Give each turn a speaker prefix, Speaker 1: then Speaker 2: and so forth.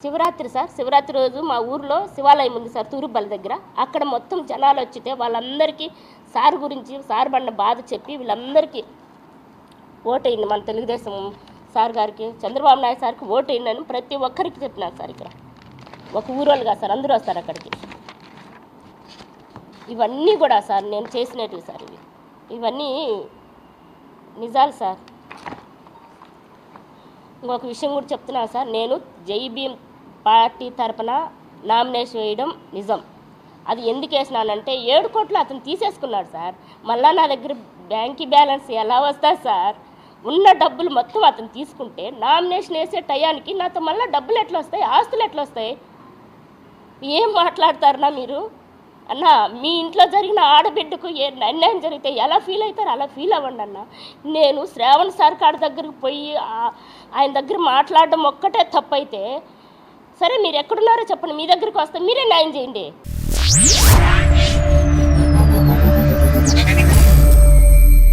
Speaker 1: Shivaratri sir, Shivaratri రోజు మా ఊర్లో శివాలయం ఉంది సార్, తూరుబల్ల దగ్గర. అక్కడ మొత్తం జనాలు వచ్చితే వాళ్ళందరికీ సార్ గురించి, సార్ పడిన బాధ చెప్పి వీళ్ళందరికీ ఓటేయండి, మన తెలుగుదేశం సార్ గారికి, చంద్రబాబు నాయుడు సార్కి ఓటేయండి అని ప్రతి ఒక్కరికి చెప్పినారు సార్. ఇక్కడ ఒక ఊరోళ్ళు కాదు సార్, అందరూ వస్తారు అక్కడికి. ఇవన్నీ కూడా సార్ నేను చేసినట్టు సార్, ఇవన్నీ నిజాలు సార్. ఇంకొక విషయం కూడా చెప్తున్నాను సార్, నేను జై భీమ్ పార్టీ తరపున నామినేషన్ వేయడం నిజం. అది ఎందుకు వేసినానంటే 7 కోట్లు అతను తీసేసుకున్నాడు సార్. మళ్ళీ నా దగ్గర బ్యాంక్ బ్యాలెన్స్ ఎలా వస్తుంది సార్? ఉన్న డబ్బులు మొత్తం అతను తీసుకుంటే నామినేషన్ వేసే టయానికి నాతో మళ్ళీ డబ్బులు ఎట్లా వస్తాయి, ఆస్తులు ఎట్లా వస్తాయి? ఏం మాట్లాడతారన్నా మీరు? అన్న, మీ ఇంట్లో జరిగిన ఆడబిడ్డకు ఏ అన్యాయం జరిగితే ఎలా ఫీల్ అవుతారు అలా ఫీల్ అవ్వండి అన్న. నేను శ్రావణ్ సార్ కాడి దగ్గరికి పోయి ఆయన దగ్గర మాట్లాడడం ఒక్కటే తప్పైతే, సరే మీరు ఎక్కడున్నారో చెప్పండి, మీ దగ్గరికి వస్తే మీరే న్యాయం చేయండి.